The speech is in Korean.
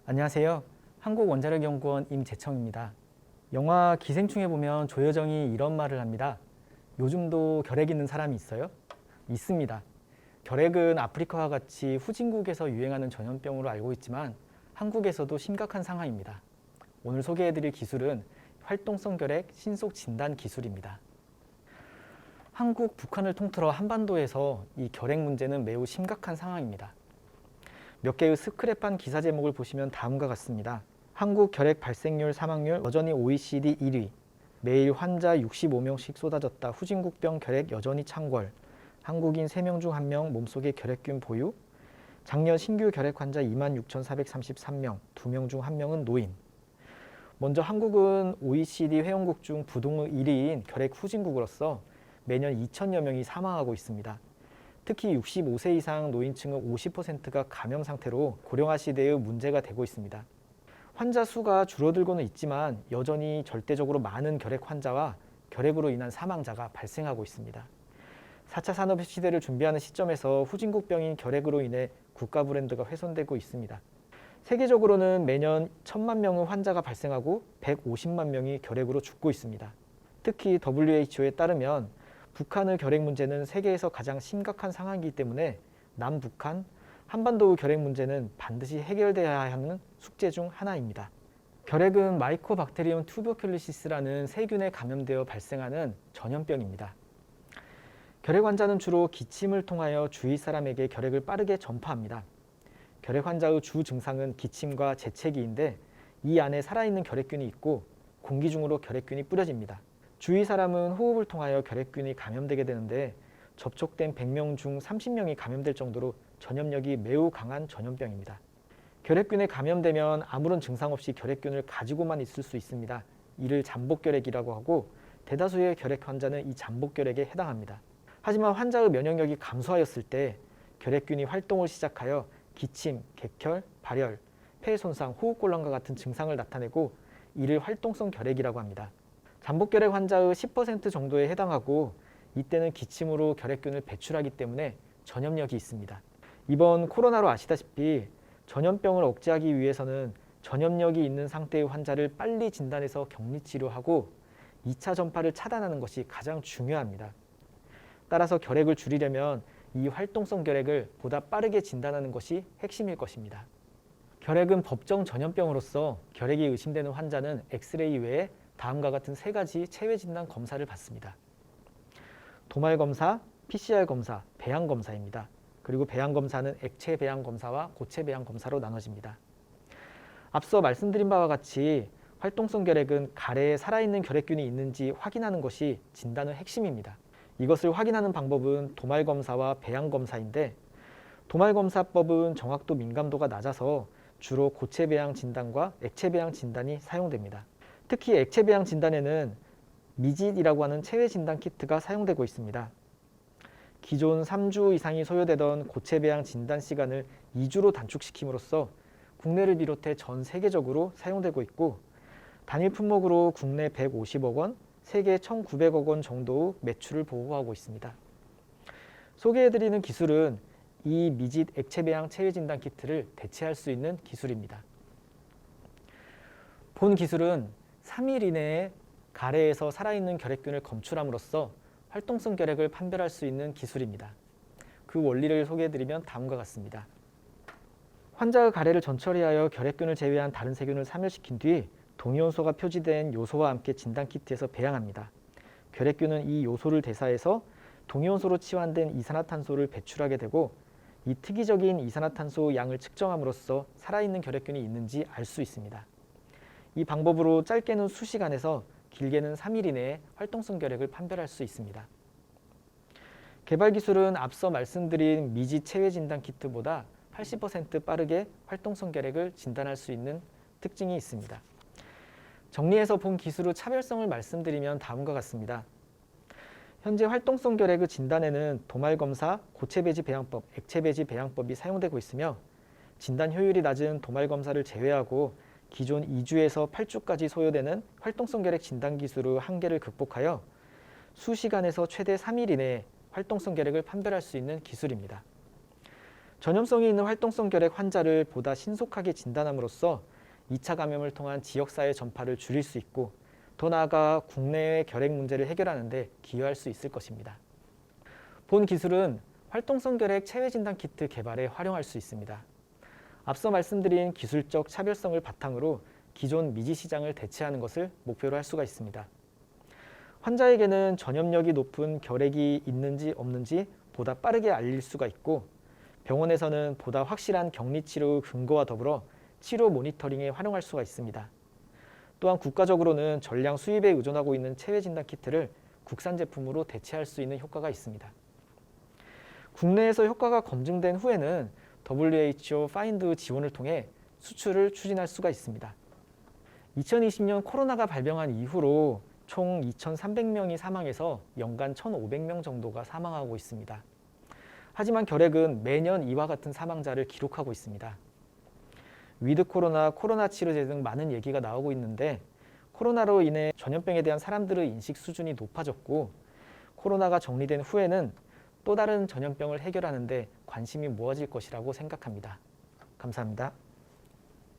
안녕하세요. 한국원자력연구원 임재청입니다. 영화 기생충에 보면 조여정이 이런 말을 합니다. 요즘도 결핵 있는 사람이 있어요? 있습니다. 결핵은 아프리카와 같이 후진국에서 유행하는 전염병으로 알고 있지만 한국에서도 심각한 상황입니다. 오늘 소개해드릴 기술은 활동성 결핵 신속 진단 기술입니다. 한국, 북한을 통틀어 한반도에서 이 결핵 문제는 매우 심각한 상황입니다. 몇 개의 스크랩한 기사 제목을 보시면 다음과 같습니다. 한국 결핵 발생률 사망률 여전히 OECD 1위. 매일 환자 65명씩 쏟아졌다. 후진국병 결핵 여전히 창궐. 한국인 3명 중 1명 몸속에 결핵균 보유. 작년 신규 결핵 환자 26,433명, 2명 중 1명은 노인. 먼저 한국은 OECD 회원국 중 부동의 1위인 결핵 후진국으로서 매년 2천여 명이 사망하고 있습니다. 특히 65세 이상 노인층의 50%가 감염 상태로 고령화 시대의 문제가 되고 있습니다. 환자 수가 줄어들고는 있지만 여전히 절대적으로 많은 결핵 환자와 결핵으로 인한 사망자가 발생하고 있습니다. 4차 산업 시대를 준비하는 시점에서 후진국병인 결핵으로 인해 국가 브랜드가 훼손되고 있습니다. 세계적으로는 매년 1,000만 명의 환자가 발생하고 150만 명이 결핵으로 죽고 있습니다. 특히 WHO에 따르면 북한의 결핵 문제는 세계에서 가장 심각한 상황이기 때문에 남북한, 한반도의 결핵 문제는 반드시 해결돼야 하는 숙제 중 하나입니다. 결핵은 마이코박테리움 투버큘리시스라는 세균에 감염되어 발생하는 전염병입니다. 결핵 환자는 주로 기침을 통하여 주위 사람에게 결핵을 빠르게 전파합니다. 결핵 환자의 주 증상은 기침과 재채기인데 이 안에 살아있는 결핵균이 있고 공기 중으로 결핵균이 뿌려집니다. 주위 사람은 호흡을 통하여 결핵균이 감염되게 되는데 접촉된 100명 중 30명이 감염될 정도로 전염력이 매우 강한 전염병입니다. 결핵균에 감염되면 아무런 증상 없이 결핵균을 가지고만 있을 수 있습니다. 이를 잠복결핵이라고 하고 대다수의 결핵 환자는 이 잠복결핵에 해당합니다. 하지만 환자의 면역력이 감소하였을 때 결핵균이 활동을 시작하여 기침, 객혈, 발열, 폐 손상, 호흡곤란과 같은 증상을 나타내고 이를 활동성 결핵이라고 합니다. 잠복결핵 환자의 10% 정도에 해당하고 이때는 기침으로 결핵균을 배출하기 때문에 전염력이 있습니다. 이번 코로나로 아시다시피 전염병을 억제하기 위해서는 전염력이 있는 상태의 환자를 빨리 진단해서 격리치료하고 2차 전파를 차단하는 것이 가장 중요합니다. 따라서 결핵을 줄이려면 이 활동성 결핵을 보다 빠르게 진단하는 것이 핵심일 것입니다. 결핵은 법정 전염병으로서 결핵이 의심되는 환자는 엑스레이 외에 다음과 같은 3가지 체외 진단 검사를 받습니다. 도말 검사, PCR 검사, 배양 검사입니다. 그리고 배양 검사는 액체 배양 검사와 고체 배양 검사로 나눠집니다. 앞서 말씀드린 바와 같이 활동성 결핵은 가래에 살아있는 결핵균이 있는지 확인하는 것이 진단의 핵심입니다. 이것을 확인하는 방법은 도말 검사와 배양 검사인데 도말 검사법은 정확도 민감도가 낮아서 주로 고체 배양 진단과 액체 배양 진단이 사용됩니다. 특히 액체 배양 진단에는 미짓이라고 하는 체외 진단 키트가 사용되고 있습니다. 기존 3주 이상이 소요되던 고체 배양 진단 시간을 2주로 단축시킴으로써 국내를 비롯해 전 세계적으로 사용되고 있고 단일 품목으로 국내 150억 원, 세계 1,900억 원 정도의 매출을 보호하고 있습니다. 소개해드리는 기술은 이 미짓 액체 배양 체외 진단 키트를 대체할 수 있는 기술입니다. 본 기술은 3일 이내에 가래에서 살아있는 결핵균을 검출함으로써 활동성 결핵을 판별할 수 있는 기술입니다. 그 원리를 소개해드리면 다음과 같습니다. 환자의 가래를 전처리하여 결핵균을 제외한 다른 세균을 사멸시킨 뒤 동위원소가 표지된 요소와 함께 진단키트에서 배양합니다. 결핵균은 이 요소를 대사해서 동위원소로 치환된 이산화탄소를 배출하게 되고 이 특이적인 이산화탄소 양을 측정함으로써 살아있는 결핵균이 있는지 알 수 있습니다. 이 방법으로 짧게는 수시간에서 길게는 3일 이내에 활동성 결핵을 판별할 수 있습니다. 개발 기술은 앞서 말씀드린 미지 체외 진단 키트보다 80% 빠르게 활동성 결핵을 진단할 수 있는 특징이 있습니다. 정리해서 본 기술의 차별성을 말씀드리면 다음과 같습니다. 현재 활동성 결핵의 진단에는 도말 검사, 고체 배지 배양법, 액체 배지 배양법이 사용되고 있으며 진단 효율이 낮은 도말 검사를 제외하고 기존 2주에서 8주까지 소요되는 활동성 결핵 진단 기술의 한계를 극복하여 수시간에서 최대 3일 이내에 활동성 결핵을 판별할 수 있는 기술입니다. 전염성이 있는 활동성 결핵 환자를 보다 신속하게 진단함으로써 2차 감염을 통한 지역사회 전파를 줄일 수 있고 더 나아가 국내의 결핵 문제를 해결하는 데 기여할 수 있을 것입니다. 본 기술은 활동성 결핵 체외 진단 키트 개발에 활용할 수 있습니다. 앞서 말씀드린 기술적 차별성을 바탕으로 기존 미지 시장을 대체하는 것을 목표로 할 수가 있습니다. 환자에게는 전염력이 높은 결핵이 있는지 없는지 보다 빠르게 알릴 수가 있고 병원에서는 보다 확실한 격리 치료 근거와 더불어 치료 모니터링에 활용할 수가 있습니다. 또한 국가적으로는 전량 수입에 의존하고 있는 체외 진단 키트를 국산 제품으로 대체할 수 있는 효과가 있습니다. 국내에서 효과가 검증된 후에는 WHO 파인드 지원을 통해 수출을 추진할 수가 있습니다. 2020년 코로나가 발병한 이후로 총 2,300명이 사망해서 연간 1,500명 정도가 사망하고 있습니다. 하지만 결핵은 매년 이와 같은 사망자를 기록하고 있습니다. 위드 코로나, 코로나 치료제 등 많은 얘기가 나오고 있는데 코로나로 인해 전염병에 대한 사람들의 인식 수준이 높아졌고 코로나가 정리된 후에는 또 다른 전염병을 해결하는 데 관심이 모아질 것이라고 생각합니다. 감사합니다.